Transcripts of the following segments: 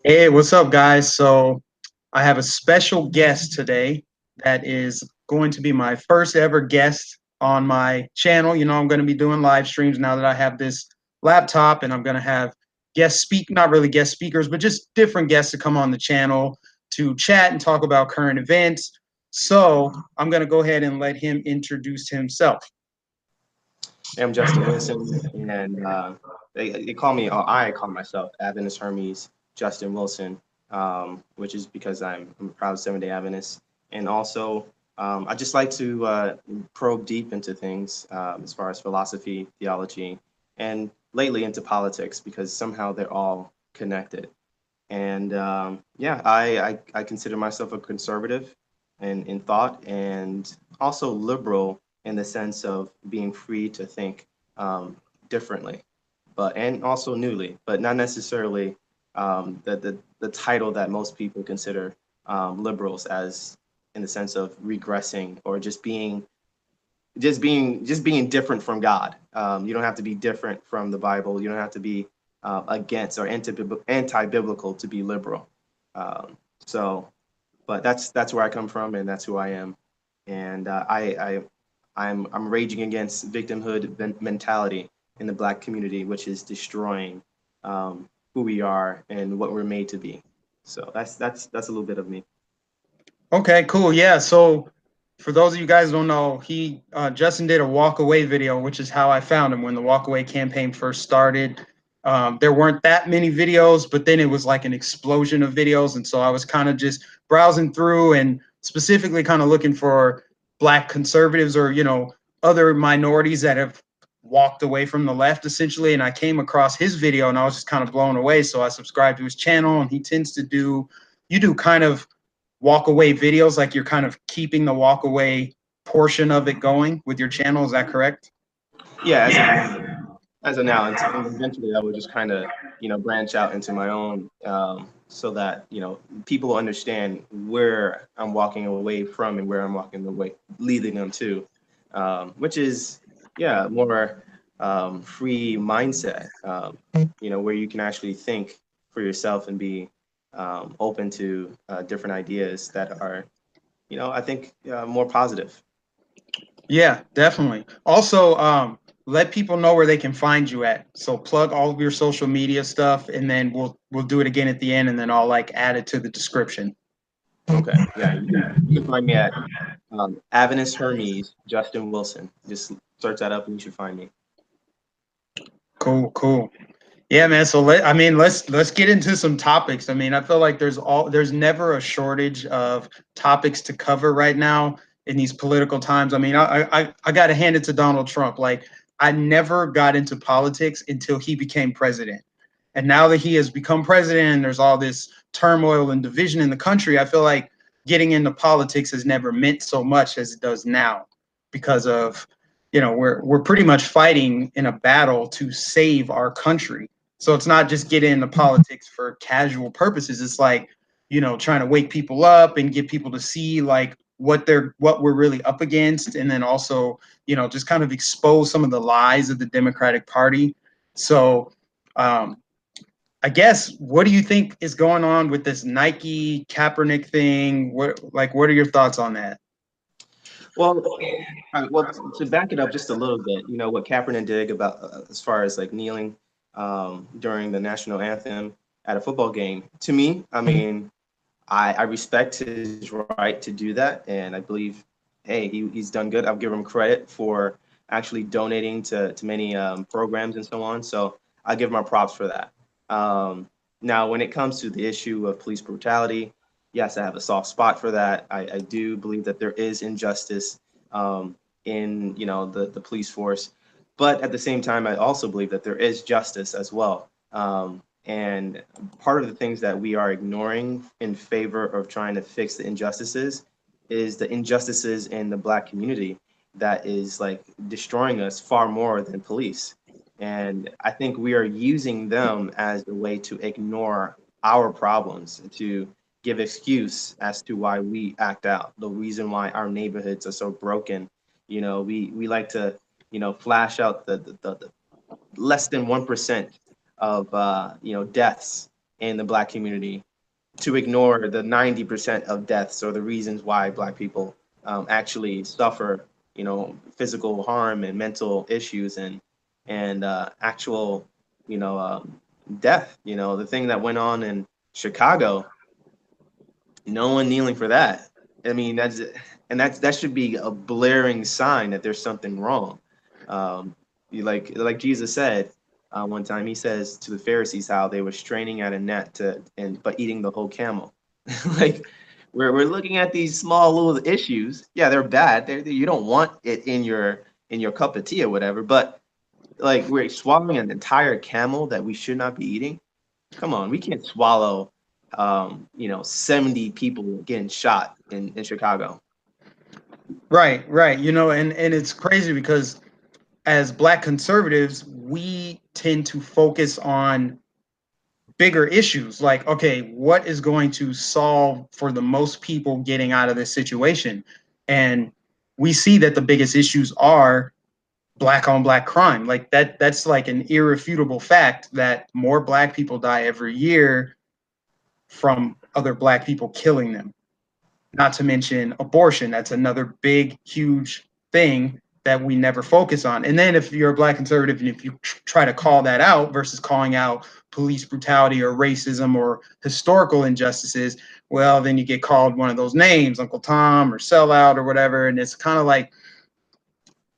Hey, what's up, guys? So, I have a special guest today that is going to be my first ever guest on my channel. I'm going to be doing live streams now that I have this laptop, and I'm going to have not really guest speakers, but just different guests to come on the channel to chat and talk about current events. So, I'm going to go ahead and let him introduce himself. Hey, I'm Justin Wilson, and they call me, or I call myself Adventist Hermes Justin Wilson, which is because I'm a proud Seventh-day Adventist. And also, I just like to probe deep into things as far as philosophy, theology, and lately into politics because somehow they're all connected. And yeah, I consider myself a conservative in thought and also liberal in the sense of being free to think differently, but and also newly, but not necessarily the title that most people consider liberals as in the sense of regressing or just being different from God. You don't have to be different from the Bible. You don't have to be against or anti-biblical to be liberal. Um, so, but that's where I come from, and that's who I am. And I'm raging against victimhood mentality in the Black community, which is destroying who we are and what we're made to be. So that's a little bit of me. Okay, cool. Yeah. So for those of you guys who don't know, he Justin did a walk away video, which is how I found him when the walk away campaign first started. There weren't that many videos, but then it was like an explosion of videos, and so I was kind of just browsing through and specifically kind of looking for black conservatives or other minorities that have walked away from the left essentially. And I came across his video, and I was just kind of blown away. So I subscribed to his channel, and he tends to do you do kind of walk away videos, like you're kind of keeping the walk away portion of it going with your channel. Is that correct? Yeah, as of now, and eventually I will just kind of branch out into my own, so that people understand where I'm walking away from and where I'm walking away, leading them to, which is more free mindset, where you can actually think for yourself and be open to different ideas that are I think more positive. Yeah, definitely. Also, let people know where they can find you at. So plug all of your social media stuff, and then we'll do it again at the end, and then I'll like add it to the description. Okay, yeah, you can find me at Adventist Hermes Justin Wilson. Just search that up and you should find me. Cool, cool. Yeah, man. So let's get into some topics. I mean, I feel like there's never a shortage of topics to cover right now in these political times. I mean, I got to hand it to Donald Trump. Like, I never got into politics until he became president, and now that he has become president, and there's all this turmoil and division in the country. I feel like getting into politics has never meant so much as it does now, because of we're pretty much fighting in a battle to save our country. So it's not just getting into politics for casual purposes. It's like, trying to wake people up and get people to see like what we're really up against, and then also, just kind of expose some of the lies of the Democratic Party. So um, I guess, what do you think is going on with this Nike Kaepernick thing? What are your thoughts on that? Well, to back it up just a little bit, what Kaepernick did about as far as like kneeling during the national anthem at a football game. To me, I mean, I respect his right to do that, and I believe, hey, he's done good. I'll give him credit for actually donating to many programs and so on. So I give my props for that. Now, when it comes to the issue of police brutality, yes, I have a soft spot for that. I do believe that there is injustice in the police force, but at the same time, I also believe that there is justice as well. And part of the things that we are ignoring in favor of trying to fix the injustices is the injustices in the Black community that is like destroying us far more than police. And I think we are using them as a way to ignore our problems, to give excuse as to why we act out, the reason why our neighborhoods are so broken. We like to, flash out the less than 1% of deaths in the Black community to ignore the 90% of deaths or the reasons why Black people actually suffer, physical harm and mental issues and actual, death. The thing that went on in Chicago, no one kneeling for that. I mean, that should be a blaring sign that there's something wrong. Like Jesus said one time, he says to the Pharisees how they were straining at a net but eating the whole camel. Like we're looking at these small little issues. Yeah, they're bad. You don't want it in your cup of tea or whatever. But like we're swallowing an entire camel that we should not be eating. Come on, we can't swallow 70 people getting shot in Chicago. Right, right. And it's crazy because as Black conservatives, we tend to focus on bigger issues like, okay, what is going to solve for the most people getting out of this situation? And we see that the biggest issues are Black on Black crime. Like that's like an irrefutable fact that more Black people die every year from other Black people killing them. Not to mention abortion. That's another big, huge thing that we never focus on. And then if you're a Black conservative and if you try to call that out versus calling out police brutality or racism or historical injustices, well, then you get called one of those names, Uncle Tom or sellout or whatever. And it's kind of like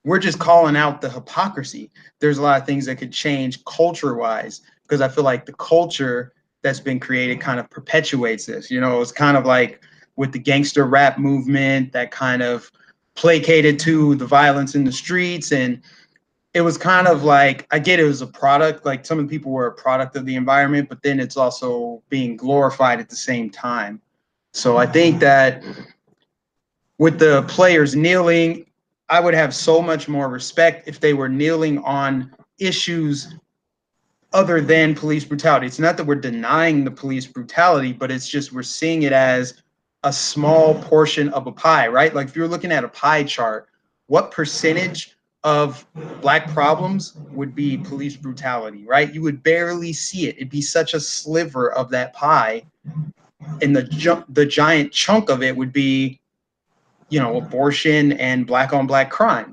we're just calling out the hypocrisy. There's a lot of things that could change culture wise because I feel like the culture that's been created kind of perpetuates this. It's kind of like with the gangster rap movement that kind of placated to the violence in the streets. And it was kind of like, I get it was a product, like some of the people were a product of the environment, but then it's also being glorified at the same time. So I think that with the players kneeling, I would have so much more respect if they were kneeling on issues other than police brutality. It's not that we're denying the police brutality, but it's just we're seeing it as a small portion of a pie, right? Like if you're looking at a pie chart, what percentage of Black problems would be police brutality, right? You would barely see it. It'd be such a sliver of that pie. And the giant chunk of it would be abortion and Black on Black crime.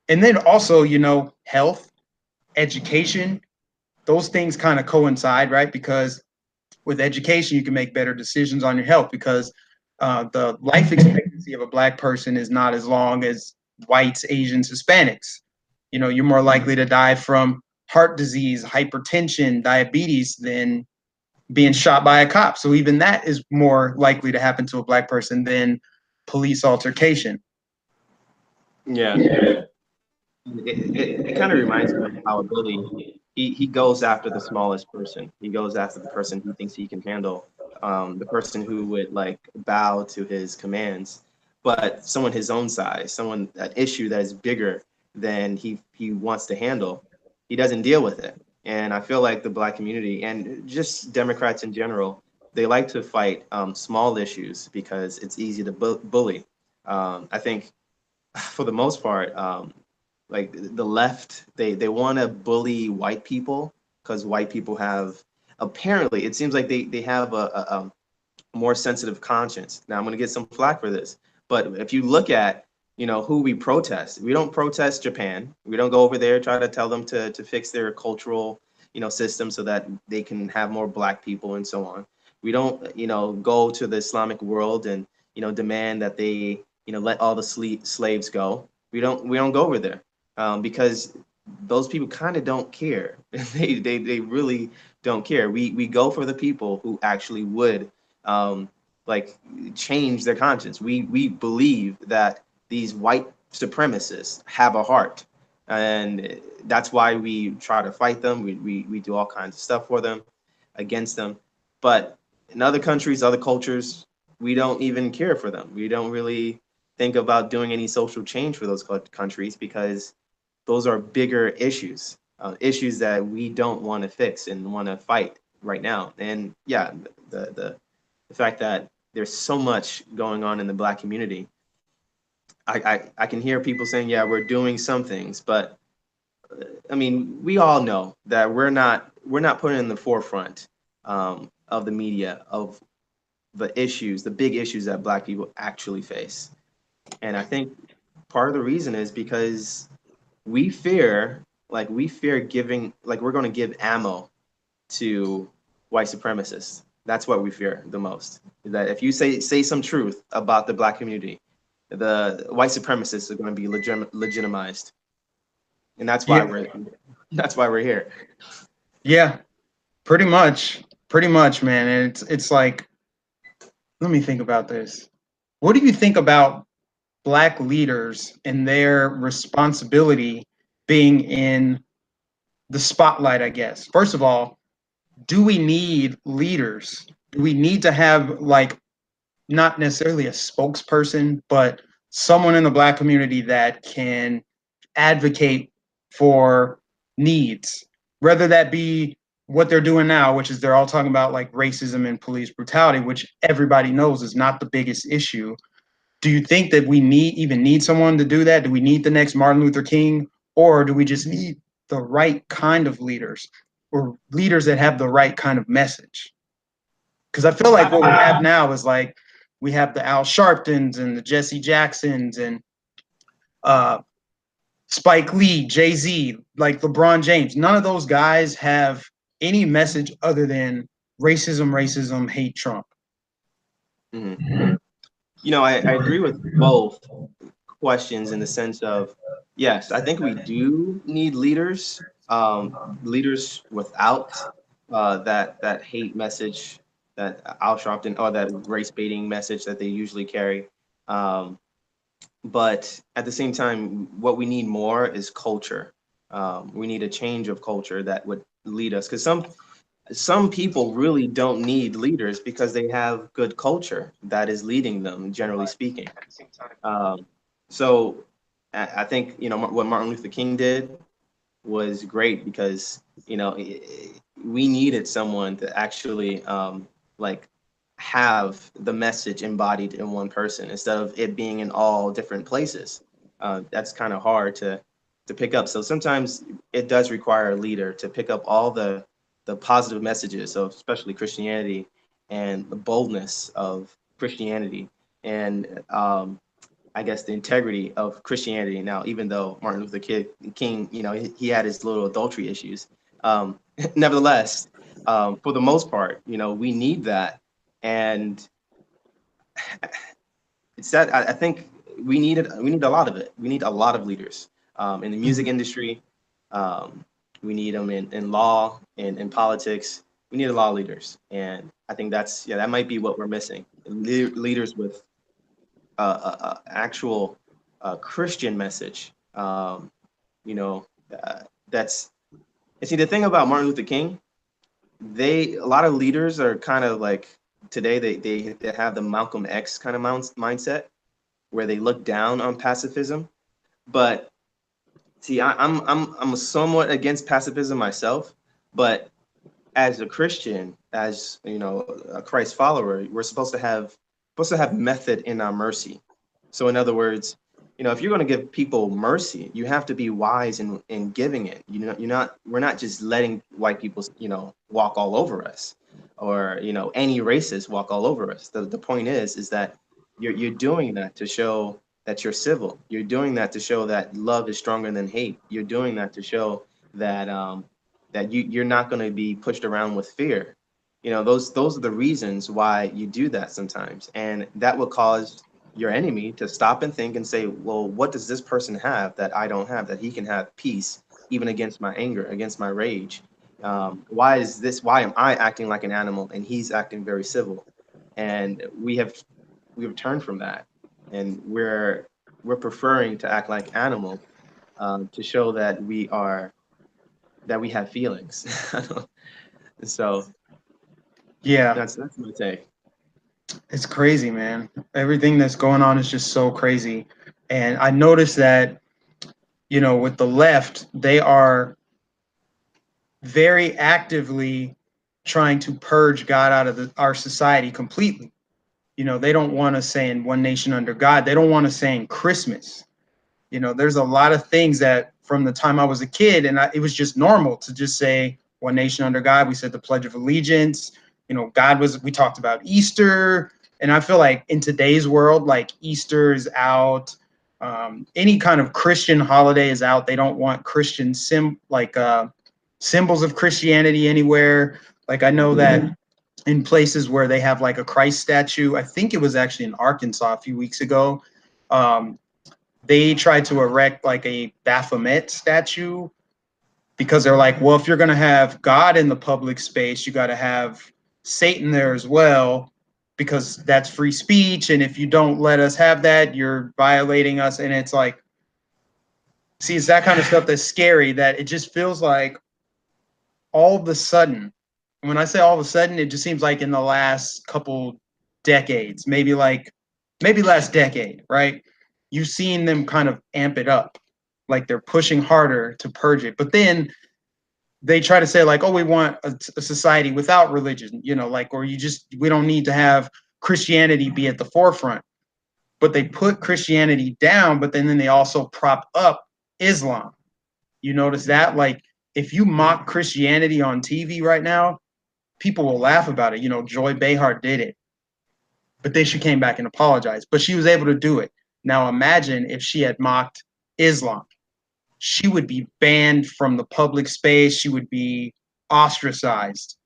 And then also, health, education, those things kind of coincide, right? Because with education, you can make better decisions on your health because the life expectancy of a Black person is not as long as whites, Asians, Hispanics. You're more likely to die from heart disease, hypertension, diabetes than being shot by a cop. So even that is more likely to happen to a Black person than police altercation. Yeah, it kind of reminds me of how a bully he goes after the smallest person. He goes after the person he thinks he can handle, the person who would like bow to his commands. But someone his own size, an issue that is bigger than he wants to handle, he doesn't deal with it. And I feel like the Black community and just Democrats in general, they like to fight small issues because it's easy to bully. I think for the most part, like the left, they want to bully white people because white people have apparently it seems like they have a more sensitive conscience. Now I'm going to get some flack for this, but if you look at who we protest, we don't protest Japan. We don't go over there try to tell them to fix their cultural system so that they can have more Black people and so on. We don't go to the Islamic world and demand that they let all the slaves go. We don't go over there because those people kind of don't care. They really don't care. We go for the people who actually would like change their conscience. We believe that these white supremacists have a heart, and that's why we try to fight them. We do all kinds of stuff for them, against them. But in other countries, other cultures, we don't even care for them. We don't really think about doing any social change for those countries because those are bigger issues, issues that we don't want to fix and want to fight right now. And yeah, the fact that there's so much going on in the Black community, I can hear people saying, yeah, we're doing some things, but I mean, we all know that we're not putting in the forefront of the media, of the issues, the big issues that Black people actually face. And I think part of the reason is because we fear, we fear giving, we're going to give ammo to white supremacists. That's what we fear the most. That if you say some truth about the Black community, the white supremacists are going to be legitimized, and Yeah, that's why we're here. yeah, pretty much, man. And it's like, let me think about this. What do you think about Black leaders and their responsibility being in the spotlight, I guess? First of all, do we need leaders? Do we need to have, like, not necessarily a spokesperson, but someone in the Black community that can advocate for needs, whether that be what they're doing now, which is they're all talking about like racism and police brutality, which everybody knows is not the biggest issue. Do you think that we need someone to do that? Do we need the next Martin Luther King, or do we just need the right kind of leaders, or leaders that have the right kind of message? Because I feel like what we have now is like we have the Al Sharptons and the Jesse Jacksons and uh, Spike Lee, Jay-Z, like LeBron James. None of those guys have any message other than racism, racism, hate Trump. Mhm. I agree with both questions in the sense of, yes, I think we do need leaders, leaders without that hate message, that Al Sharpton, or that race baiting message that they usually carry. Um, but at the same time, what we need more is culture. We need a change of culture that would lead us, because some people really don't need leaders because they have good culture that is leading them, generally speaking. Um, so I think what Martin Luther King did was great, because we needed someone to actually like have the message embodied in one person instead of it being in all different places. That's kind of hard to pick up. So sometimes it does require a leader to pick up all the positive messages of especially Christianity, and the boldness of Christianity, and I guess the integrity of Christianity. Now, even though Martin Luther King, he had his little adultery issues, um, nevertheless, for the most part, we need that, and it's that I think we need a lot of it. We need a lot of leaders in the music industry. Um, we need them in law and in politics. We need a lot of leaders, and I think that might be what we're missing. Leaders with actual Christian message. You know, that's and see the thing about Martin Luther King. A lot of leaders are kind of like today. They have the Malcolm X kind of mindset where they look down on pacifism. But see, I'm somewhat against pacifism myself. But as a Christian, as a Christ follower, we're supposed to have method in our mercy. So in other words, if you're going to give people mercy, you have to be wise in giving it. We're not just letting white people, walk all over us, or any racist walk all over us. The point is that you're doing that to show that you're civil. You're doing that to show that love is stronger than hate. You're doing that to show that you're not going to be pushed around with fear. Those are the reasons why you do that sometimes, and that will cause your enemy to stop and think and say, well, what does this person have that I don't have, that he can have peace even against my anger, against my rage? Why am I acting like an animal and he's acting very civil? And we've turned from that, and we're preferring to act like animals, to show that we have feelings. So Yeah, that's my take. it's crazy, man. Everything that's going on is just so crazy. And I noticed that, with the left, they are very actively trying to purge God out of our society completely. They don't want us saying one nation under God. They don't want us saying Christmas. There's a lot of things that from the time I was a kid, and it was just normal to just say one nation under God. We said the Pledge of Allegiance. You know, we talked about Easter. And I feel like in today's world, like Easter is out. Any kind of Christian holiday is out. They don't want Christian symbols of Christianity anywhere. Like I know that in places where they have like a Christ statue, I think it was actually in Arkansas a few weeks ago. Um, they tried to erect like a Baphomet statue because they're like, well, if you're going to have God in the public space, you got to have Satan there as well, because that's free speech. And if you don't let us have that, you're violating us. And it's like, see, it's that kind of stuff that's scary, that it just feels like all of a sudden, when I say all of a sudden, it just seems like in the last couple decades, maybe last decade, right? You've seen them kind of amp it up, like they're pushing harder to purge it. But then they try to say like, oh, we want a society without religion, you know, like, or we don't need to have Christianity be at the forefront. But they put Christianity down, but then they also prop up Islam. You notice that? Like, if you mock Christianity on TV right now, people will laugh about it. You know, Joy Behar did it, but then she came back and apologized. But she was able to do it. Now imagine if she had mocked Islam. She would be banned from the public space. She would be ostracized.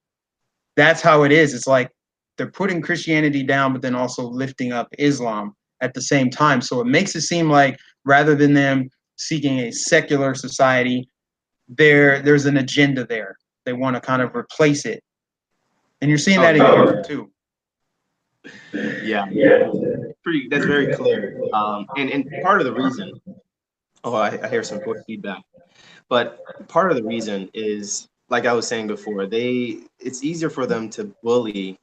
That's how it is. It's like they're putting Christianity down, but then also lifting up Islam at the same time. So it makes it seem like rather than them seeking a secular society, there's an agenda there. They want to kind of replace it. And you're seeing that in Europe too. Yeah, that's very clear. And part of the reason, I hear some quick feedback, but part of the reason is, like I was saying before, it's easier for them to bully.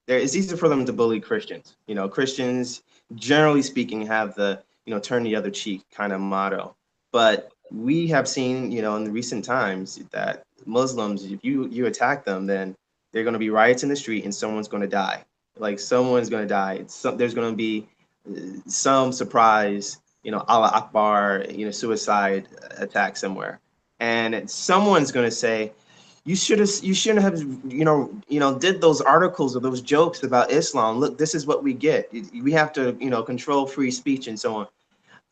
It's easier for them to bully Christians. You know, Christians, generally speaking, have the, you know, turn the other cheek kind of motto. But we have seen, you know, in the recent times that Muslims, if you attack them, then they're going to be riots in the street and someone's going to die. Like someone's going to die. There's going to be some surprise, you know, Allah Akbar, you know, suicide attack somewhere. And someone's going to say, you shouldn't have, did those articles or those jokes about Islam. Look, this is what we get. We have to, you know, control free speech and so on.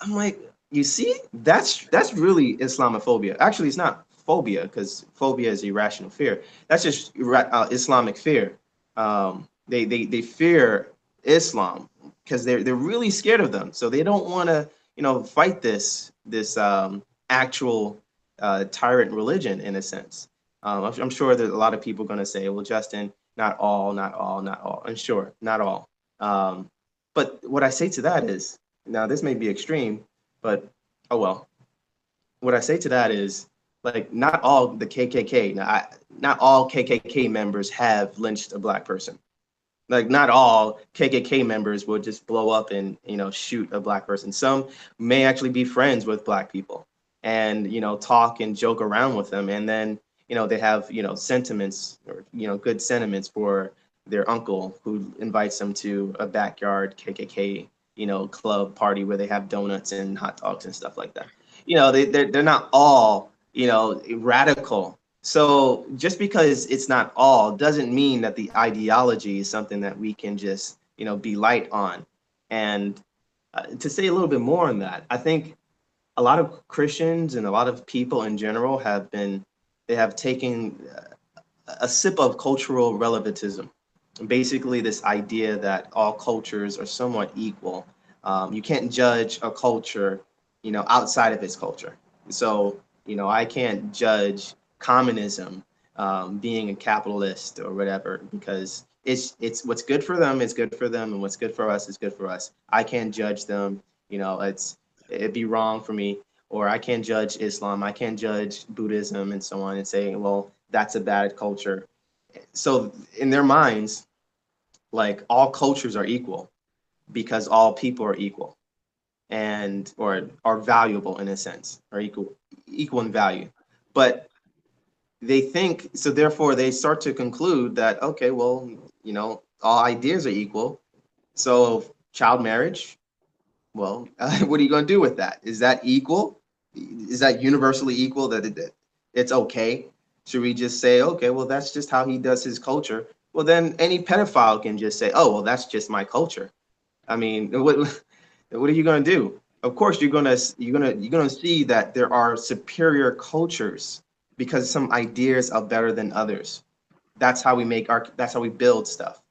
I'm like, you see, that's really Islamophobia. Actually, it's not phobia, because phobia is irrational fear. That's just Islamic fear. They fear Islam because they're really scared of them. So they don't want to, you know, fight this actual tyrant religion in a sense. I'm sure there's a lot of people going to say, well, Justin, not all. I'm sure, not all. But what I say to that is, now this may be extreme, but oh well. What I say to that is, like, not all the KKK, not all KKK members have lynched a black person. Like, not all KKK members will just blow up and, you know, shoot a black person. Some may actually be friends with black people and, you know, talk and joke around with them. And then, you know, they have, you know, sentiments or, you know, good sentiments for their uncle who invites them to a backyard KKK, you know, club party where they have donuts and hot dogs and stuff like that. You know, they're not all, you know, radical. So just because it's not all doesn't mean that the ideology is something that we can just, you know, be light on. And to say a little bit more on that, I think a lot of Christians and a lot of people in general they have taken a sip of cultural relativism. Basically, this idea that all cultures are somewhat equal. You can't judge a culture, you know, outside of its culture. So, you know, I can't judge communism being a capitalist or whatever, because it's what's good for them is good for them, and what's good for us is good for us. I can't judge them. You know, it'd be wrong for me. Or I can't judge Islam. I can't judge Buddhism and so on and say, well, that's a bad culture. So in their minds, like, all cultures are equal because all people are equal and or are valuable in a sense, are equal in value. But they think so, therefore they start to conclude that, okay, well, you know, all ideas are equal. So child marriage, well, what are you going to do with that? Is that equal? Is that universally equal? That it's okay? Should we just say, okay, well, that's just how he does his culture? Well, then any pedophile can just say, oh, well, that's just my culture. I mean, what are you going to do? Of course, you're gonna see that there are superior cultures because some ideas are better than others. That's how we build stuff.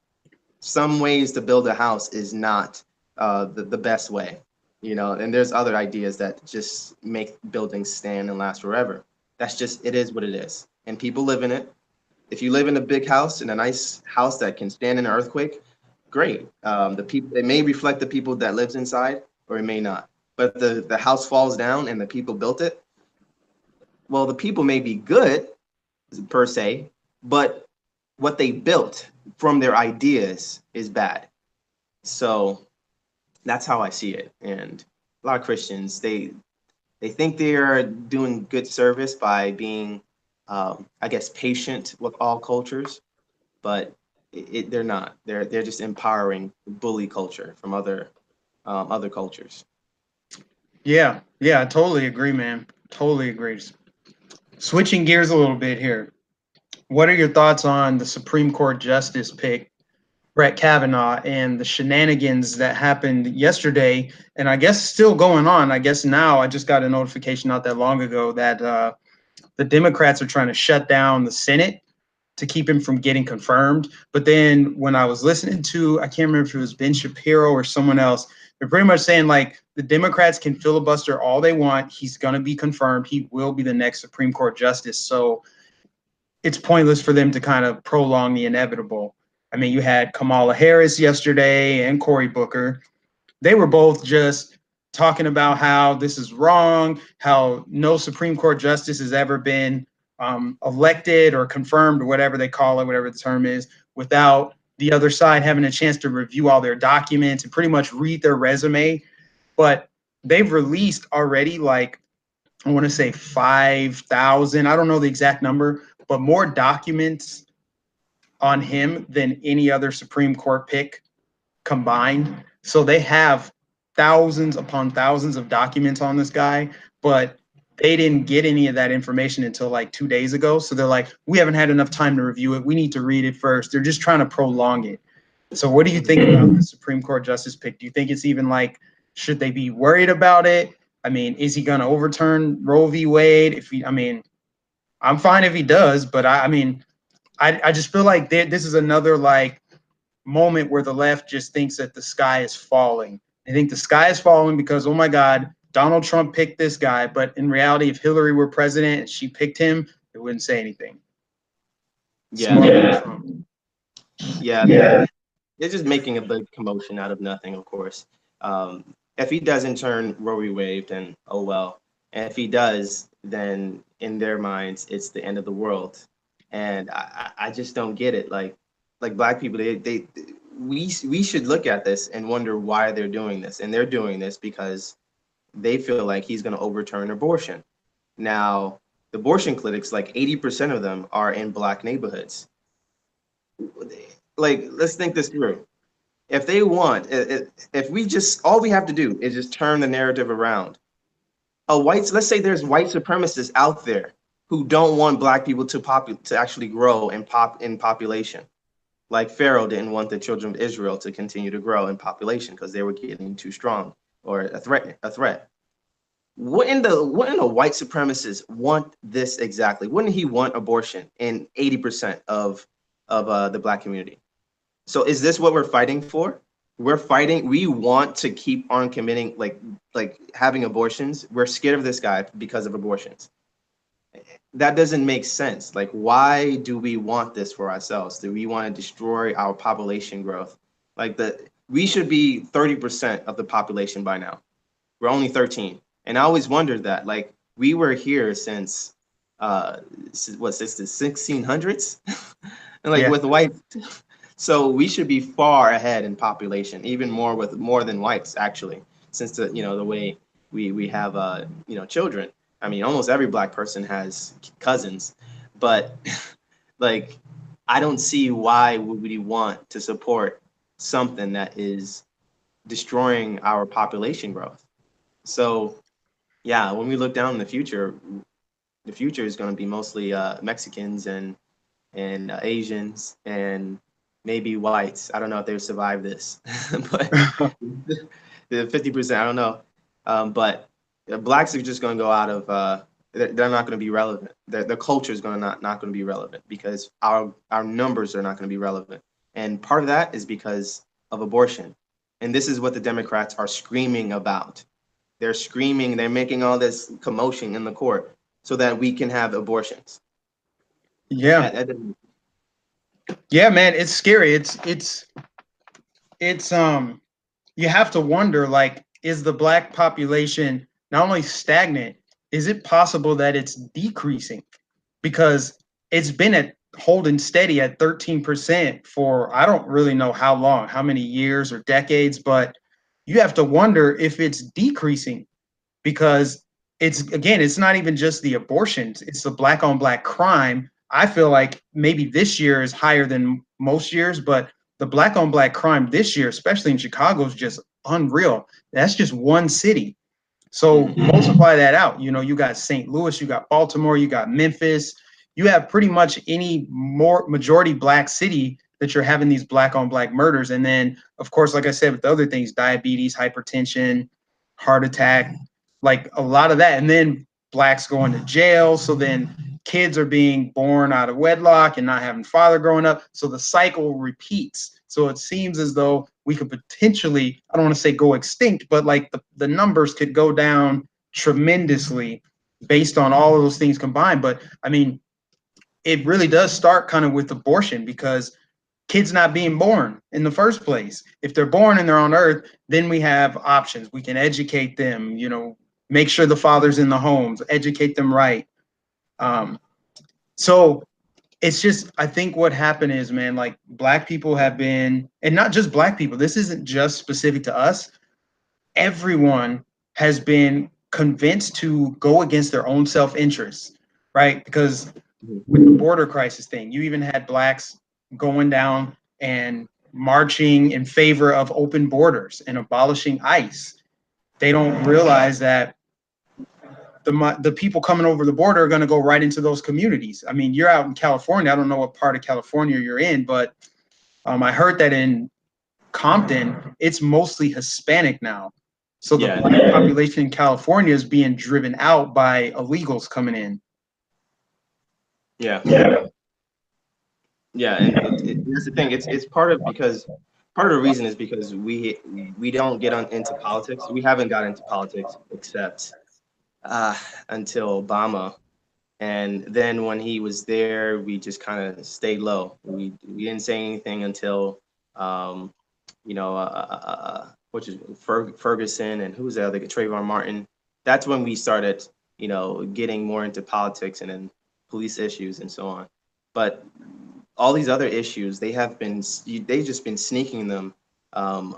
Some ways to build a house is not the best way, and there's other ideas that just make buildings stand and last forever. That's just, it is what it is. And people live in it. If you live in a big house, in a nice house that can stand in an earthquake, great. The people, it may reflect the people that lives inside, or it may not. But the house falls down and the people built it. Well, the people may be good per se, but what they built from their ideas is bad. So that's how I see it. And a lot of Christians, they think they are doing good service by being, I guess, patient with all cultures, but they're not. They're just empowering bully culture from other cultures. Yeah, yeah, I totally agree, man. Totally agree. Switching gears a little bit here. What are your thoughts on the Supreme Court justice pick, Brett Kavanaugh, and the shenanigans that happened yesterday? And I guess still going on. I guess now I just got a notification not that long ago that the Democrats are trying to shut down the Senate to keep him from getting confirmed. But then when I was listening to, I can't remember if it was Ben Shapiro or someone else, they're pretty much saying like the Democrats can filibuster all they want. He's going to be confirmed. He will be the next Supreme Court justice. So it's pointless for them to kind of prolong the inevitable. I mean, you had Kamala Harris yesterday and Cory Booker. They were both just talking about how this is wrong, how no Supreme Court justice has ever been elected or confirmed, or whatever they call it, whatever the term is, without the other side having a chance to review all their documents and pretty much read their resume. But they've released already, like, I want to say 5,000, I don't know the exact number, but more documents on him than any other Supreme Court pick combined. So they have thousands upon thousands of documents on this guy, but they didn't get any of that information until like 2 days ago. So they're like, we haven't had enough time to review it. We need to read it first. They're just trying to prolong it. So what do you think about the Supreme Court justice pick? Do you think it's even like, should they be worried about it? I mean, is he going to overturn Roe v. Wade? I mean, I'm fine if he does, but I mean, I just feel like this is another like moment where the left just thinks that the sky is falling. They think the sky is falling because, oh my God, Donald Trump picked this guy. But in reality, if Hillary were president and she picked him, it wouldn't say anything. Yeah, yeah, they're just making a big commotion out of nothing, of course. If he doesn't turn Roe v. Wade, then oh well. And if he does, then in their minds, it's the end of the world. And I just don't get it. Like black people, we should look at this and wonder why they're doing this. And they're doing this because they feel like he's going to overturn abortion. Now, the abortion clinics, like 80% of them are in black neighborhoods. Like, let's think this through. If they want, if we just, all we have to do is just turn the narrative around. Let's say there's white supremacists out there who don't want black people to actually grow and pop in population. Like Pharaoh didn't want the children of Israel to continue to grow in population because they were getting too strong or a threat. Wouldn't the white supremacists want this exactly? Wouldn't he want abortion in 80% of the black community? So is this what we're fighting for? We want to keep on committing, like having abortions. We're scared of this guy because of abortions. That doesn't make sense. Like, why do we want this for ourselves? Do we want to destroy our population growth? We should be 30% of the population by now. We're only 13. And I always wondered that, like, we were here since since the 1600s? And like, yeah, with white. So we should be far ahead in population, even more than whites, actually, since the way we have children. I mean, almost every black person has cousins, but like, I don't see why would we want to support something that is destroying our population growth. So yeah, when we look down in the future, the future is going to be mostly Mexicans and Asians and maybe whites. I don't know if they'll survive this, but the 50%, I don't know. But blacks are just going to go out of. They're not going to be relevant. Their culture is going to not going to be relevant because our numbers are not going to be relevant. And part of that is because of abortion. And this is what the Democrats are screaming about. They're screaming. They're making all this commotion in the court so that we can have abortions. Yeah. Yeah, man, it's scary. It's you have to wonder, like, is the black population not only stagnant, is it possible that it's decreasing? Because it's been at holding steady at 13% for I don't really know how long, how many years or decades, but you have to wonder if it's decreasing because it's not even just the abortions, it's the black on black crime. I feel like maybe this year is higher than most years, but the black on black crime this year, especially in Chicago, is just unreal. That's just one city. So multiply that out. You know, you got St. Louis, you got Baltimore, you got Memphis. You have pretty much any more majority black city that you're having these black on black murders. And then, of course, like I said, with the other things, diabetes, hypertension, heart attack, like a lot of that. And then blacks going to jail. So then kids are being born out of wedlock and not having father growing up. So the cycle repeats. So it seems as though we could potentially, I don't want to say go extinct, but like the numbers could go down tremendously based on all of those things combined. But I mean, it really does start kind of with abortion because kids not being born in the first place. If they're born and they're on earth, then we have options. We can educate them, you know, make sure the father's in the homes, educate them right. So it's just, I think what happened is, man, like black people have been, and not just black people, this isn't just specific to us. Everyone has been convinced to go against their own self-interest, right? Because with the border crisis thing, you even had blacks going down and marching in favor of open borders and abolishing ICE. They don't realize that the people coming over the border are going to go right into those communities. I mean, you're out in California. I don't know what part of California you're in, but I heard that in Compton, it's mostly Hispanic now. So the black population in California is being driven out by illegals coming in. Yeah. And that's the thing. It's part of the reason is because we don't get into politics. We haven't got into politics except until Obama, and then when he was there, we just kind of stayed low. We didn't say anything until which is Ferguson and who's the other Trayvon Martin. That's when we started getting more into politics and then police issues and so on. But all these other issues, they've just been sneaking them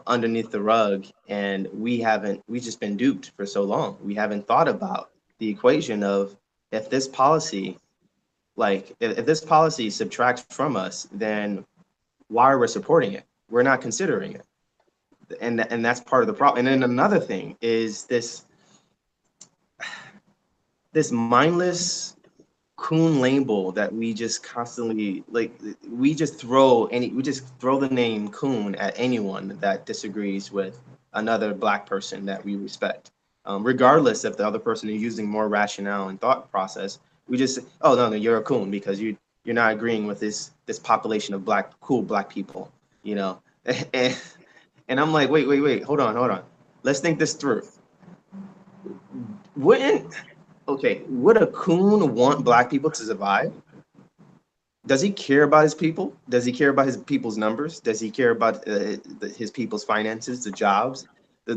underneath the rug, and we just been duped for so long. We haven't thought about the equation of if this policy subtracts from us, then why are we supporting it? We're not considering it, and that's part of the problem. And then another thing is this mindless coon label that we just constantly we just throw the name coon at anyone that disagrees with another black person that we respect, regardless if the other person is using more rationale and thought process. We just say, oh no, you're a coon because you're not agreeing with this population of cool black people, and I'm like, wait, hold on, let's think this through. Would a coon want black people to survive? Does he care about his people? Does he care about his people's numbers? Does he care about his people's finances, the jobs?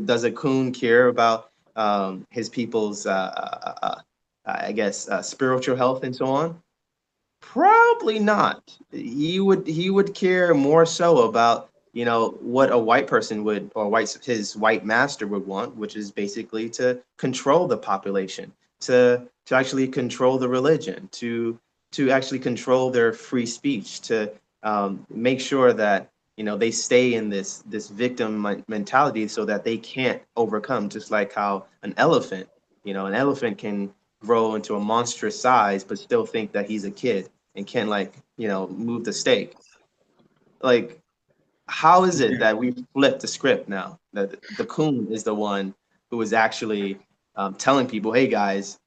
Does a coon care about his people's, spiritual health and so on? Probably not. He would care more so about what a white person would, or his white master would want, which is basically to control the population, to actually control the religion, to actually control their free speech, to make sure that they stay in this victim mentality so that they can't overcome. Just like how an elephant can grow into a monstrous size, but still think that he's a kid and can, like, move the steak. Like, how is it Yeah. that we flipped the script now? That the coon is the one who is actually telling people, "Hey guys,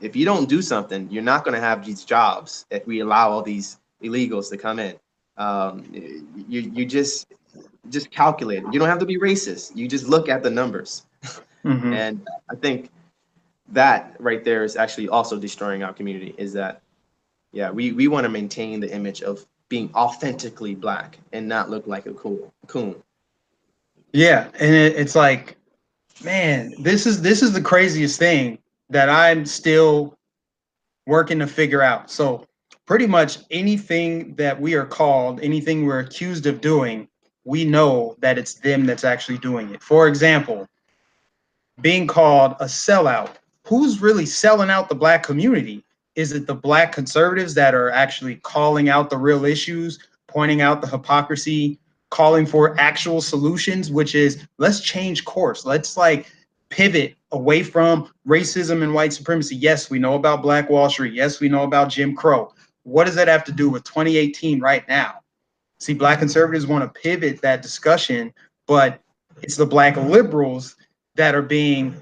if you don't do something, you're not going to have these jobs if we allow all these illegals to come in." You just calculate it. You don't have to be racist. You just look at the numbers, Hmm. and I think that right there is actually also destroying our community. Is that, yeah, we want to maintain the image of being authentically black and not look like a coon. Yeah, and it's like, man, this is the craziest thing that I'm still working to figure out. So pretty much anything that we are called, anything we're accused of doing, we know that it's them that's actually doing it. For example, being called a sellout. Who's really selling out the black community? Is it the black conservatives that are actually calling out the real issues, pointing out the hypocrisy, calling for actual solutions, which is let's change course. Let's like pivot away from racism and white supremacy. Yes, we know about Black Wall Street. Yes, we know about Jim Crow. What does that have to do with 2018 right now? See, black conservatives want to pivot that discussion, but it's the black liberals that are being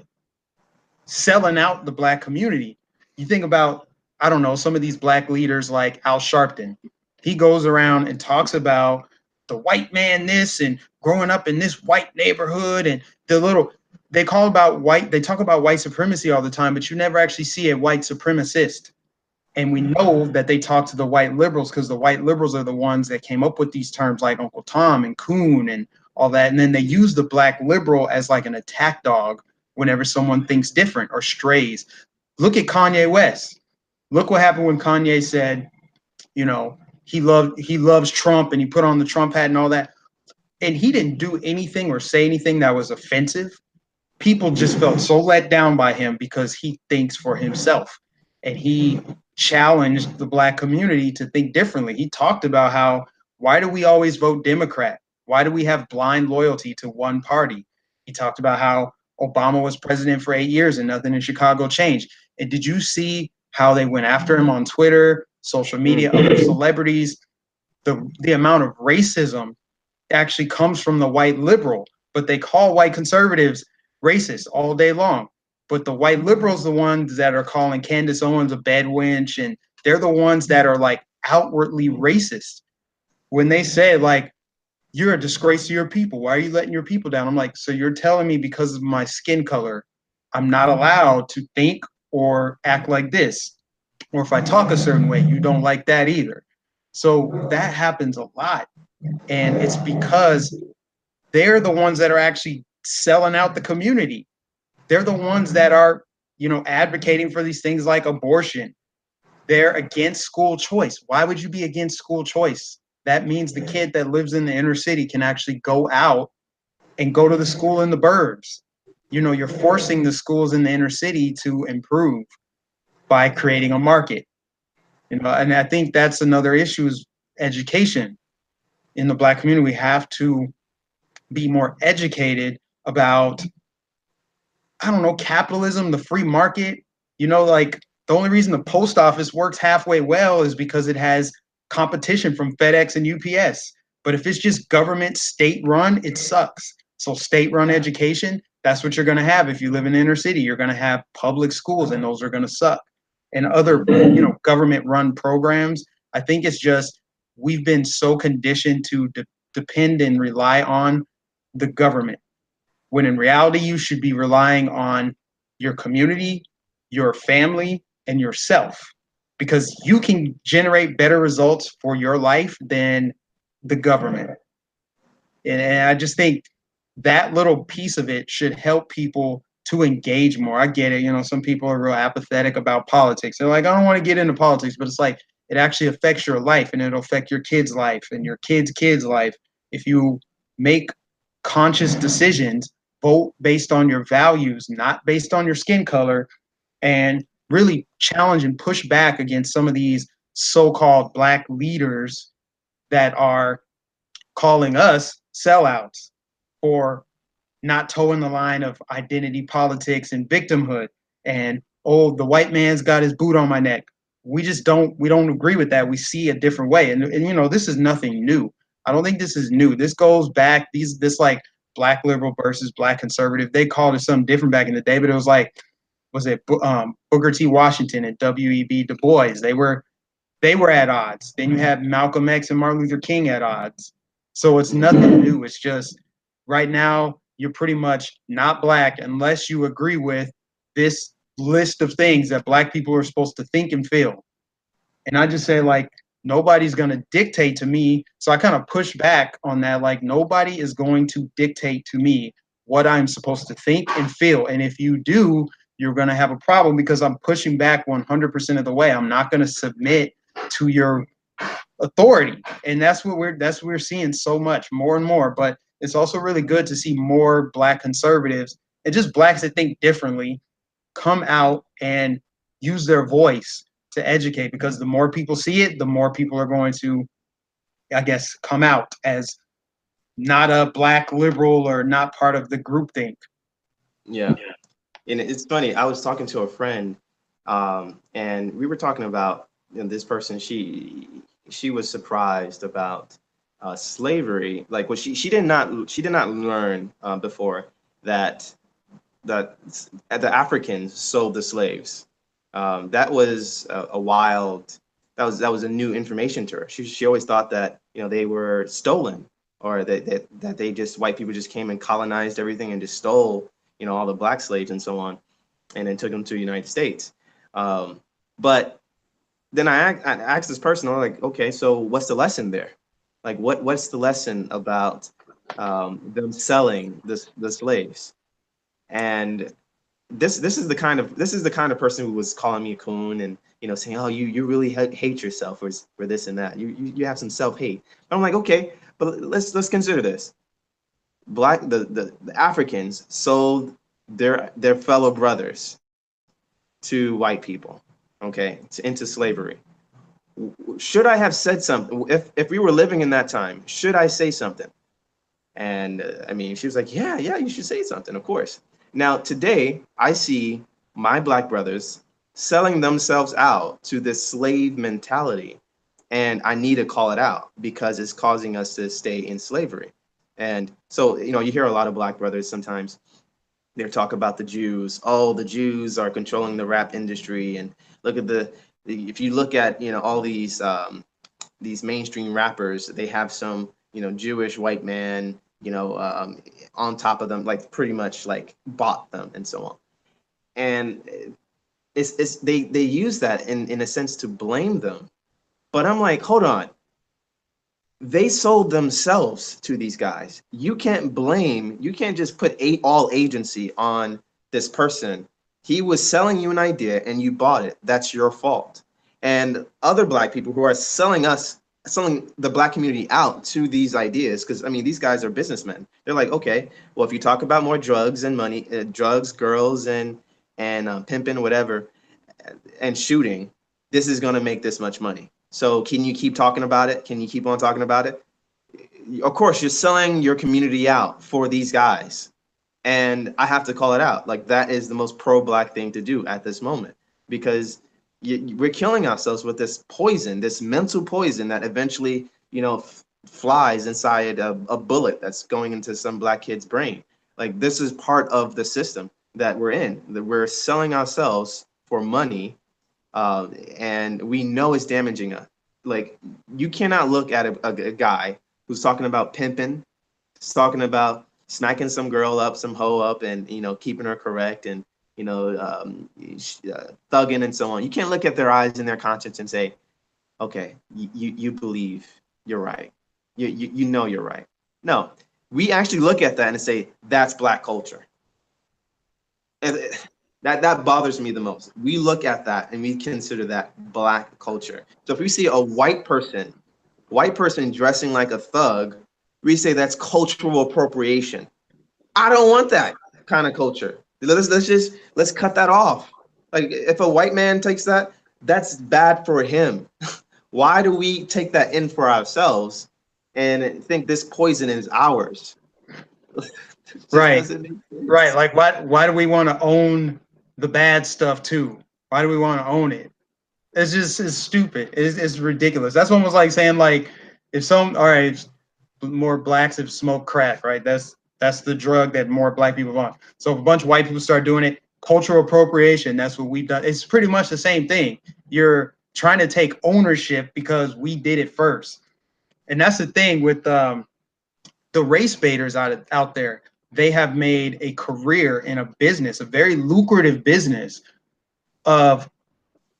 selling out the black community. You think about, I don't know, some of these black leaders like Al Sharpton. He goes around and talks about the white man this and growing up in this white neighborhood and the little they talk about white supremacy all the time, but you never actually see a white supremacist. And we know that they talk to the white liberals because the white liberals are the ones that came up with these terms like Uncle Tom and Coon and all that. And then they use the black liberal as like an attack dog whenever someone thinks different or strays. Look at Kanye West. Look what happened when Kanye said, you know, he loves Trump and he put on the Trump hat and all that. And he didn't do anything or say anything that was offensive. People just felt so let down by him because he thinks for himself and he challenged the black community to think differently. He talked about how, why do we always vote Democrat? Why do we have blind loyalty to one party? He talked about how Obama was president for 8 years and nothing in Chicago changed. And did you see how they went after him on Twitter, social media, other celebrities? The amount of racism actually comes from the white liberal, but they call white conservatives racist all day long. But the white liberals, the ones that are calling Candace Owens a bed wench, and they're the ones that are like outwardly racist. When they say like, you're a disgrace to your people. Why are you letting your people down? I'm like, so you're telling me because of my skin color, I'm not allowed to think or act like this. Or if I talk a certain way, you don't like that either. So that happens a lot. And it's because they're the ones that are actually selling out the community. They're the ones that are, advocating for these things like abortion. They're against school choice. Why would you be against school choice? That means the kid that lives in the inner city can actually go out and go to the school in the burbs. You're forcing the schools in the inner city to improve by creating a market. And I think that's another issue is education in the black community. We have to be more educated about, I don't know, capitalism, the free market. Like the only reason the post office works halfway well is because it has competition from FedEx and UPS. But if it's just government state run, it sucks. So state run education, that's what you're going to have. If you live in the inner city, you're going to have public schools and those are going to suck. And other, government run programs, I think it's just we've been so conditioned to depend and rely on the government when in reality you should be relying on your community, your family, and yourself because you can generate better results for your life than the government. And I just think that little piece of it should help people to engage more. I get it. Some people are real apathetic about politics. They're like, I don't want to get into politics, but it's like it actually affects your life and it'll affect your kid's life and your kid's life. If you make conscious decisions, vote based on your values, not based on your skin color, and really challenge and push back against some of these so-called black leaders that are calling us sellouts for not towing the line of identity politics and victimhood. And oh, the white man's got his boot on my neck. We don't agree with that. We see a different way. And you know, this is nothing new. I don't think this is new. This goes back, this like black liberal versus black conservative. They called it something different back in the day, but it was like, was it Booker T. Washington and W.E.B. Du Bois? They were at odds. Then you have Malcolm X and Martin Luther King at odds. So it's nothing new. It's just right now you're pretty much not black unless you agree with this list of things that black people are supposed to think and feel. And I just say, like, nobody's going to dictate to me. So I kind of push back on that. Like, nobody is going to dictate to me what I'm supposed to think and feel. And if you do, you're going to have a problem because I'm pushing back 100% of the way. I'm not going to submit to your authority. And that's what we're seeing so much more and more. But it's also really good to see more black conservatives and just blacks that think differently come out and use their voice to educate, because the more people see it, the more people are going to, I guess, come out as not a black liberal or not part of the groupthink. Yeah. And it's funny. I was talking to a friend, and we were talking about, you know, this person. She was surprised about slavery. Like, what she did not learn before that the Africans sold the slaves. That was a wild. That was a new information to her. She always thought that, you know, they were stolen, or that they just, white people just came and colonized everything and just stole, you know, all the black slaves and so on, and then took them to the United States. But then I asked this person, I'm like, okay, so what's the lesson there? Like, what's the lesson about them selling the slaves? And this is the kind of person who was calling me a coon, and, you know, saying, oh, you really hate yourself for this and that. You have some self-hate. I'm like, okay, but let's consider this. The Africans sold their fellow brothers to white people, okay, into slavery. Should I have said something if we were living in that time? Should I say something? And I mean, she was like, yeah, you should say something, of course. Now, today, I see my black brothers selling themselves out to this slave mentality. And I need to call it out because it's causing us to stay in slavery. And so, you know, you hear a lot of black brothers sometimes, they talk about the Jews. Oh, the Jews are controlling the rap industry. And look at if you look at, you know, all these mainstream rappers, they have some, you know, Jewish white man, you know, on top of them, like pretty much like bought them and so on. And they use that in a sense to blame them. But I'm like, hold on. They sold themselves to these guys. You can't just put all agency on this person. He was selling you an idea and you bought it. That's your fault. And other black people who are selling the black community out to these ideas, because I mean, these guys are businessmen. They're like, okay, well, if you talk about more drugs and money, drugs, girls, and pimping, whatever, and shooting, this is going to make this much money. So can you keep talking about it? Can you keep on talking about it? Of course, you're selling your community out for these guys. And I have to call it out. Like, that is the most pro-black thing to do at this moment, because we're killing ourselves with this poison, this mental poison that eventually, you know, flies inside a bullet that's going into some black kid's brain. Like, this is part of the system that we're in, that we're selling ourselves for money, and we know it's damaging us. Like, you cannot look at a guy who's talking about pimping, talking about snacking some girl up, some hoe up, and, you know, keeping her correct, and, you know, thugging and so on. You can't look at their eyes and their conscience and say, okay, you believe you're right. You know you're right. No, we actually look at that and say, that's black culture. And that bothers me the most. We look at that and we consider that black culture. So if we see a white person dressing like a thug, we say that's cultural appropriation. I don't want that kind of culture. Let's cut that off. Like, if a white man takes that, that's bad for him. Why do we take that in for ourselves and think this poison is ours? Right. Like, why do we want to own the bad stuff too? Why do we want to own it? It's stupid. It's ridiculous. That's almost like saying like if some all right, if more blacks have smoked crack, right? That's the drug that more black people want. So if a bunch of white people start doing it, cultural appropriation, that's what we've done. It's pretty much the same thing. You're trying to take ownership because we did it first. And that's the thing with the race baiters out there. They have made a career in a business, a very lucrative business of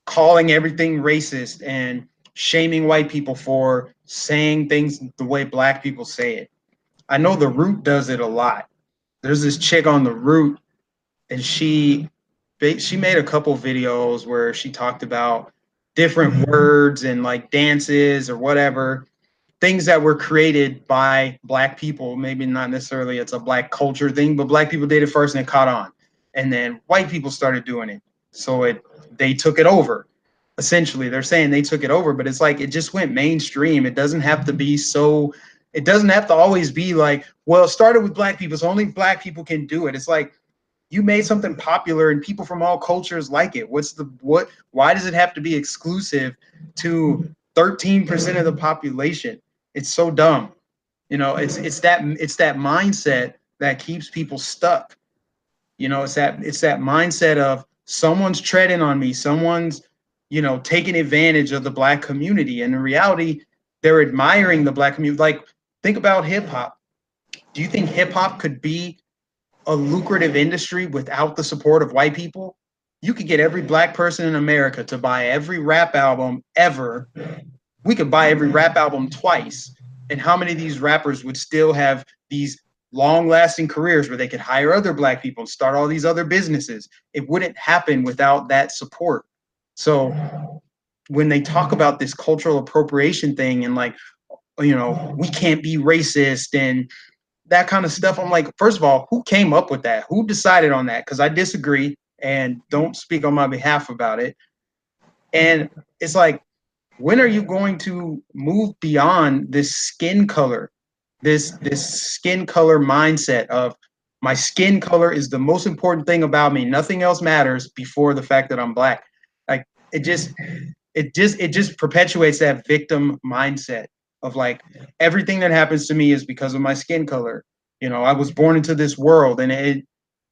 calling everything racist and shaming white people for saying things the way black people say it. I know The Root does it a lot. There's this chick on The Root, and she made a couple videos where she talked about different words and like dances or whatever, things that were created by black people. Maybe not necessarily it's a black culture thing, but black people did it first and it caught on. And then white people started doing it. So they took it over. Essentially, they're saying they took it over, but it's like it just went mainstream. It doesn't have to be so, it doesn't have to always be like, well, it started with black people, so only black people can do it. It's like you made something popular and people from all cultures like it. Why does it have to be exclusive to 13% of the population? It's so dumb. It's that mindset that keeps people stuck. It's that mindset of someone's treading on me, someone's taking advantage of the black community. And in reality, they're admiring the black community. Like, think about hip hop. Do you think hip hop could be a lucrative industry without the support of white people? You could get every black person in America to buy every rap album ever. We could buy every rap album twice. And how many of these rappers would still have these long lasting careers where they could hire other black people and start all these other businesses? It wouldn't happen without that support. So when they talk about this cultural appropriation thing and like, we can't be racist and that kind of stuff, I'm like, first of all, who came up with that? Who decided on that? Because I disagree and don't speak on my behalf about it. And it's like, when are you going to move beyond this skin color, this skin color mindset of my skin color is the most important thing about me, nothing else matters before the fact that I'm black? Like, it just perpetuates that victim mindset of like everything that happens to me is because of my skin color. I was born into this world, and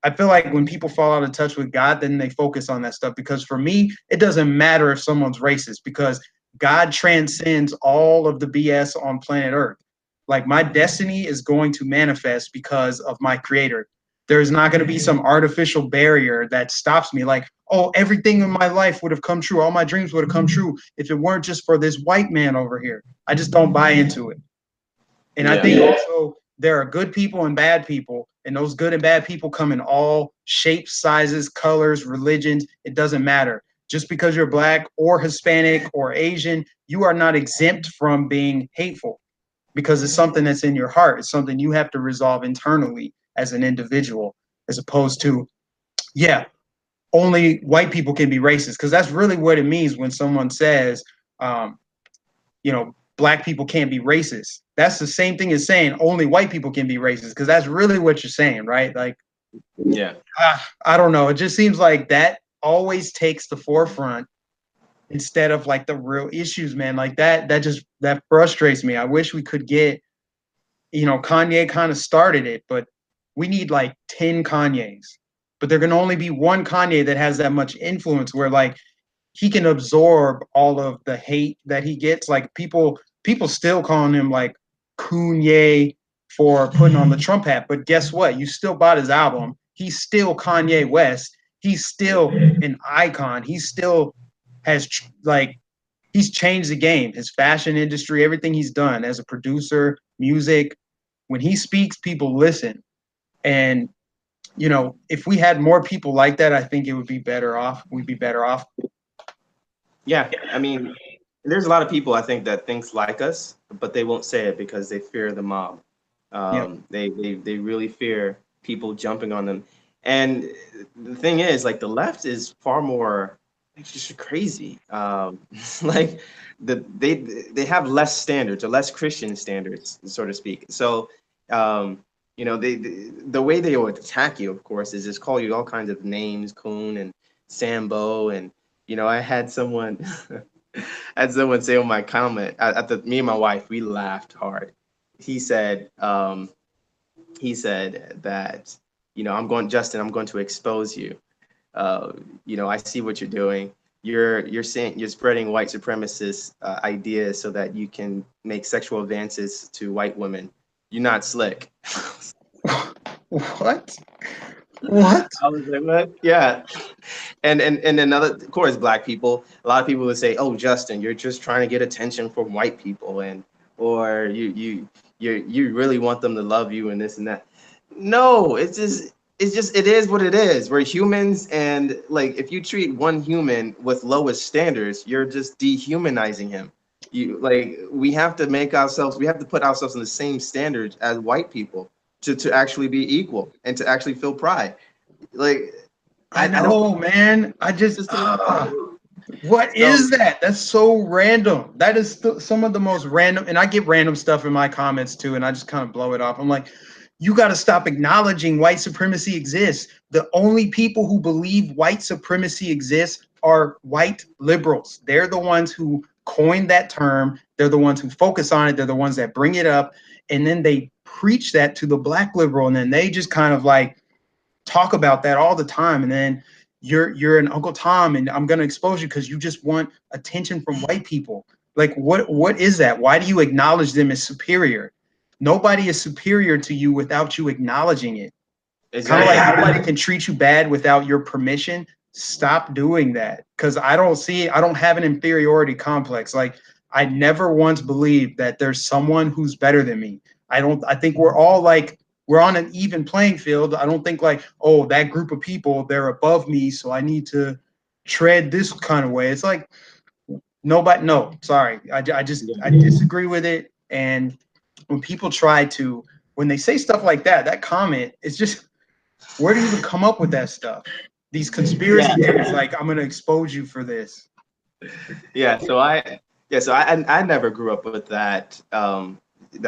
I feel like when people fall out of touch with God, then they focus on that stuff. Because for me, it doesn't matter if someone's racist because God transcends all of the BS on planet Earth. Like, my destiny is going to manifest because of my creator. There's not going to be some artificial barrier that stops me. Like, oh, everything in my life would have come true. All my dreams would have come true if it weren't just for this white man over here. I just don't buy into it. And I think also there are good people and bad people, and those good and bad people come in all shapes, sizes, colors, religions. It doesn't matter. Just because you're black or Hispanic or Asian, you are not exempt from being hateful because it's something that's in your heart. It's something you have to resolve internally as an individual, as opposed to, yeah, only white people can be racist, because that's really what it means when someone says, um, black people can't be racist. That's the same thing as saying only white people can be racist, because that's really what you're saying, right? Like, Yeah. I don't know. It just seems like that always takes the forefront instead of like the real issues, man. Like that frustrates me. I wish we could get, Kanye kind of started it, but we need like 10 Kanyes. But there can only be one Kanye that has that much influence where like he can absorb all of the hate that he gets. Like, people still calling him like Kanye for putting on the Trump hat. But guess what? You still bought his album. He's still Kanye West. He's still an icon. He still has like he's changed the game. His fashion industry, everything he's done as a producer, music. When he speaks, people listen. And if we had more people like that, I think it would be better off. We'd be better off. Yeah, I mean, there's a lot of people I think that thinks like us, but they won't say it because they fear the mob. Yeah. They really fear people jumping on them. And the thing is, like, the left is far more, it's just crazy. Like, they have less standards, or less Christian standards, so to speak. So the way they would attack you, of course, is just call you all kinds of names, coon, and Sambo, and I had someone say on my comment at the me and my wife, we laughed hard. He said, that, Justin, I'm going to expose you. I see what you're doing. You're spreading white supremacist ideas so that you can make sexual advances to white women. You're not slick. What? What? I was like, what? Yeah. And another, of course, black people. A lot of people would say, "Oh, Justin, you're just trying to get attention from white people, and or you really want them to love you and this and that." No, it is what it is. We're humans, and like if you treat one human with lowest standards, you're just dehumanizing him. We have to put ourselves in the same standards as white people to actually be equal and to actually feel pride. Like I I don't know, man. I just just what so is that? That's so random. That is some of the most random, and I get random stuff in my comments too, and I just kind of blow it off. I'm like, you got to stop acknowledging white supremacy exists. The only people who believe white supremacy exists are white liberals. They're the ones who coined that term. They're the ones who focus on it. They're the ones that bring it up, and then they preach that to the black liberal, and then they just kind of like talk about that all the time. And then you're an Uncle Tom, and I'm gonna expose you because you just want attention from white people. Like what is that? Why do you acknowledge them as superior? Nobody is superior to you without you acknowledging it. Kind of exactly. like nobody can treat you bad without your permission. Stop doing that, because I don't have an inferiority complex. Like, I never once believed that there's someone who's better than me. I think we're all like, we're on an even playing field. I don't think like, oh, that group of people, they're above me, so I need to tread this kind of way. It's like, nobody, no, sorry. I disagree with it. And when people try to, when they say stuff like that, that comment, it's just, where do you even come up with that stuff? These Yeah, conspiracy theories, like, I'm gonna expose you for this. yeah. So I never grew up with that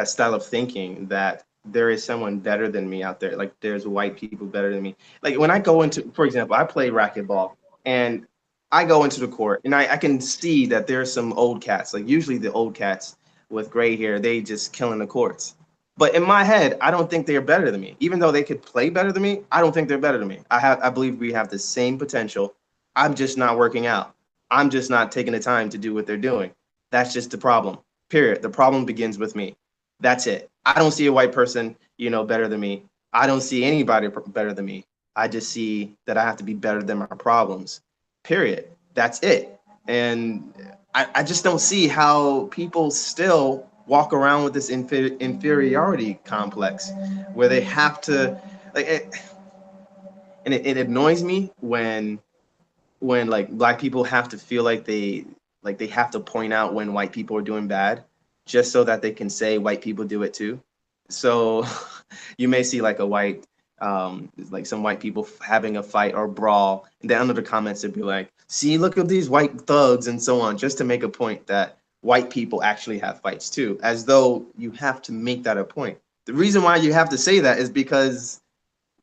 style of thinking that there is someone better than me out there. Like there's white people better than me. Like when I go into, for example, I play racquetball, and I go into the court, and I can see that there's some old cats. Like usually the old cats with gray hair, they just killing the courts. But in my head, I don't think they're better than me. Even though they could play better than me, I don't think they're better than me. I believe we have the same potential. I'm just not working out. I'm just not taking the time to do what they're doing. That's just the problem. Period. The problem begins with me. That's it. I don't see a white person, better than me. I don't see anybody better than me. I just see that I have to be better than my problems. Period. That's it. And I just don't see how people still walk around with this inferiority complex where they have to, like it, and it annoys me when like black people have to feel like they have to point out when white people are doing bad just so that they can say white people do it too. So you may see like a white like some white people having a fight or brawl, and then under the comments it'd be like, see, look at these white thugs and so on, just to make a point that white people actually have fights too, as though you have to make that a point. The reason why you have to say that is because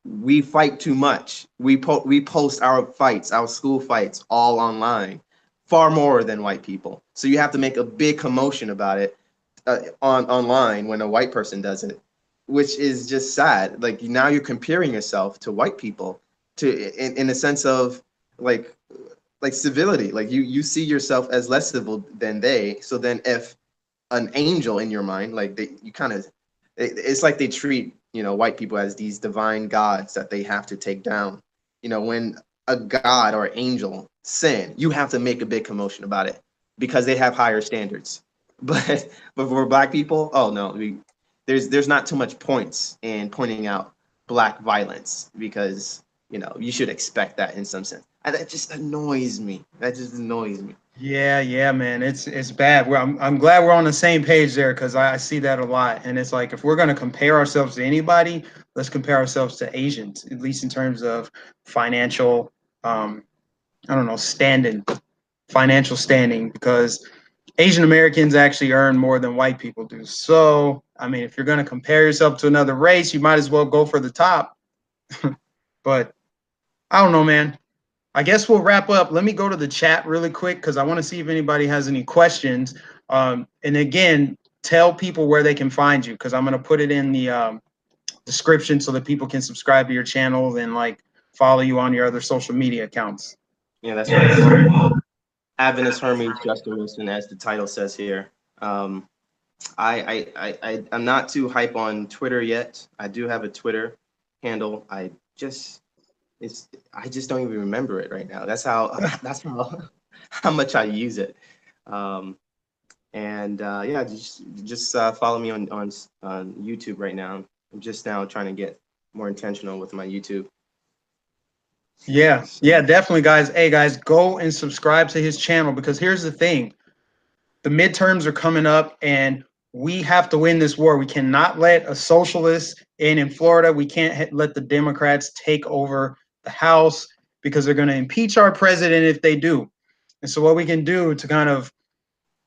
we fight too much. We post our fights, our school fights, all online, far more than white people. So you have to make a big commotion about it online when a white person does it, which is just sad. Like now you're comparing yourself to white people in a sense of like civility. Like you see yourself as less civil than they. So then if an angel in your mind, like you kind of, it's like they treat white people as these divine gods that they have to take down. When a god or angel sin, you have to make a big commotion about it because they have higher standards. But for black people, oh no, there's not too much points in pointing out black violence because you should expect that in some sense. And that just annoys me. That just annoys me. Yeah, man. It's bad. I'm glad we're on the same page there, because I see that a lot. And it's like, if we're gonna compare ourselves to anybody, let's compare ourselves to Asians, at least in terms of financial, I don't know, financial standing, because Asian Americans actually earn more than white people do. So, I mean, if you're gonna compare yourself to another race, you might as well go for the top. But I don't know, man. I guess we'll wrap up. Let me go to the chat really quick because I want to see if anybody has any questions. And again, tell people where they can find you because I'm going to put it in the description so that people can subscribe to your channel and like follow you on your other social media accounts. Yeah, that's right. So Adventist Hermes, Justin Wilson, as the title says here. I'm not too hype on Twitter yet. I do have a Twitter handle. I just don't even remember it right now. That's how how much I use it. Um, and yeah, just follow me on YouTube right now. I'm just now trying to get more intentional with my YouTube. Yeah, So, yeah, definitely, guys. Hey, guys, go and subscribe to his channel because here's the thing. The midterms are coming up and we have to win this war. We cannot let a socialist in Florida. We can't let the Democrats take over the House because they're going to impeach our president if they do. And so what we can do to kind of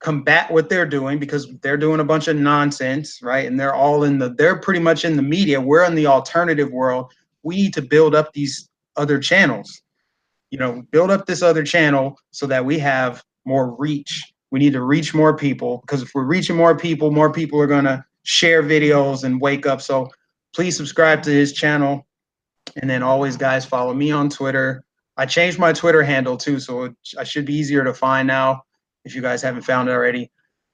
combat what they're doing because they're doing a bunch of nonsense, right? And they're pretty much in the media. We're in the alternative world. We need to build up these other channels, build up this other channel so that we have more reach. We need to reach more people because if we're reaching more people are going to share videos and wake up. So please subscribe to his channel. And then always, guys, follow me on Twitter. I changed my Twitter handle too, so I should be easier to find now if you guys haven't found it already.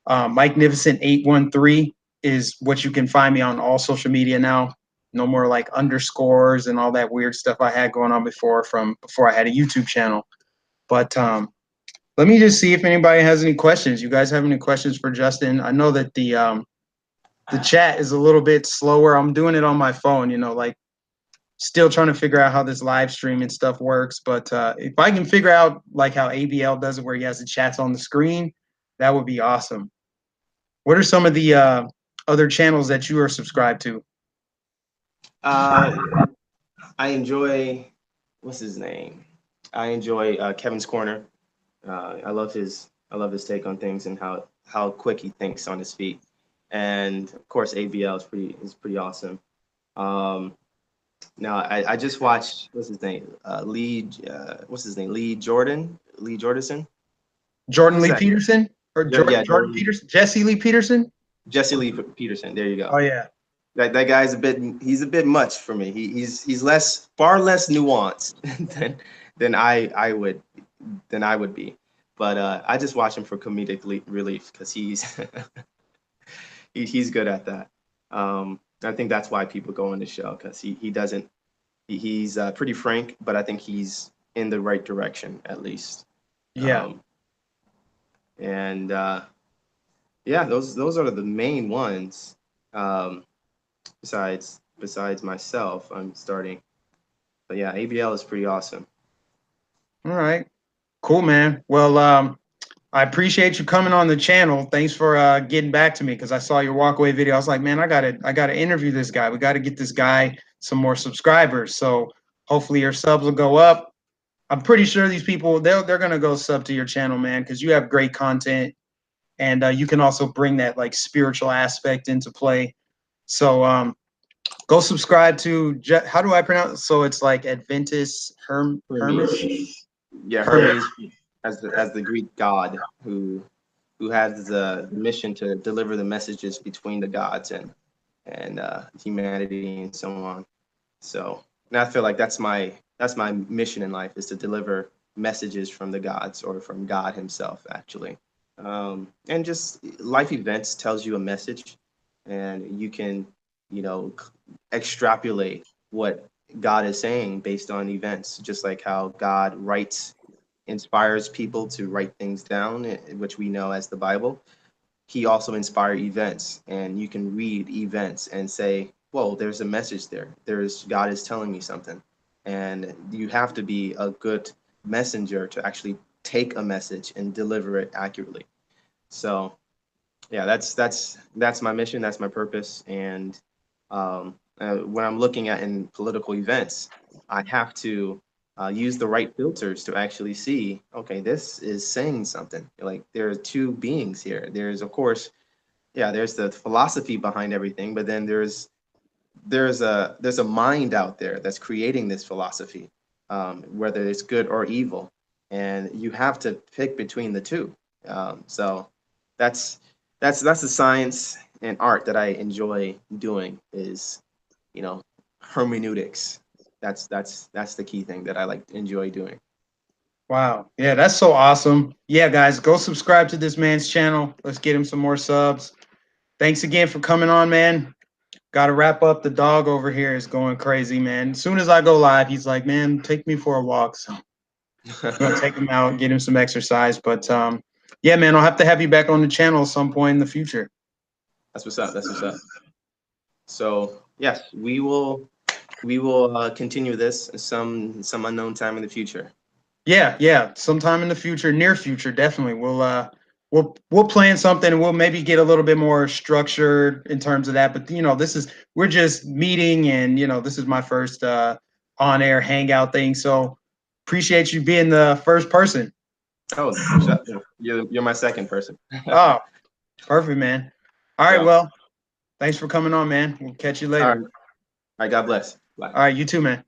Mike Nificent 813 is what you can find me on all social media now. No more like underscores and all that weird stuff I had going on before I had a YouTube channel. But let me just see if anybody has any questions. You guys have any questions for Justin? I know that the chat is a little bit slower. I'm doing it on my phone, like still trying to figure out how this live stream and stuff works. But if I can figure out like how ABL does it where he has the chats on the screen, that would be awesome. What are some of the other channels that you are subscribed to? I enjoy what's his name? I enjoy Kevin's Corner. I love his take on things and how quick he thinks on his feet. And of course, ABL is pretty awesome. Um, Now I just watched what's his name? What's his name? Lee Jordison. Jordan Who's Lee that? Peterson or Yeah, Jordan Jordan. Peterson? Jesse Lee Peterson? Jesse Lee Peterson. There you Oh go. yeah. That guy's he's a bit much for me. He's far less nuanced than I would be. But I just watch him for comedic relief because he's good at that. I think that's why people go on the show because he doesn't he's pretty frank, but I think he's in the right direction at least. Yeah. Um, and yeah, those are the main ones. Um, besides myself, I'm starting. But yeah, ABL is pretty awesome. All right. Cool, man. Well, I appreciate you coming on the channel. Thanks for getting back to me because I saw your walkaway video. I was like, man, I gotta interview this guy. We got to get this guy some more subscribers. So hopefully your subs will go up. I'm pretty sure these people they're gonna go sub to your channel, man, because you have great content and you can also bring that like spiritual aspect into play. So go subscribe to how do I pronounce? So it's like Adventist Hermes. Hermes. Yeah, Hermes. Hermes as the Greek god who has the mission to deliver the messages between the gods and humanity and so on. So, and I feel like that's my mission in life is to deliver messages from the gods or from God Himself, actually. And just life events tells you a message, and you can, you know, extrapolate what God is saying based on events, just like how God writes, inspires people to write things down, which we know as the Bible. He also inspired events, and you can read events and say, whoa, there's a message there. There's God is telling me something. And you have to be a good messenger to actually take a message and deliver it accurately. So yeah, that's my mission, that's my purpose. And when I'm looking at in political events, I have to use the right filters to actually see, okay, this is saying something. Like there are two beings here. There's of course, yeah, there's the philosophy behind everything, but then there's a mind out there that's creating this philosophy. whether it's good or evil, and you have to pick between the two. So that's that's the science and art that I enjoy doing is, you know, hermeneutics. That's the key thing that I like enjoy doing. Wow. Yeah, that's so awesome. Yeah, guys, go subscribe to this man's channel. Let's get him some more subs. Thanks again for coming on, man. Got to wrap up. The dog over here is going crazy, man. As soon as I go live, he's like, man, take me for a walk. So I'm going to take him out, get him some exercise. But yeah, man, I'll have to have you back on the channel at some point in the future. That's what's up. That's what's up. So yes, we will continue this some unknown time in the future. Yeah, yeah. Sometime in the future, near future, definitely. We'll plan something and we'll maybe get a little bit more structured in terms of that. But you know, we're just meeting and you know, this is my first on air hangout thing. So appreciate you being the first person. Oh, you're my second person. Oh, perfect, man. All right, So, well, thanks for coming on, man. We'll catch you all later. right, all right. God bless. Bye. All right, you too, man.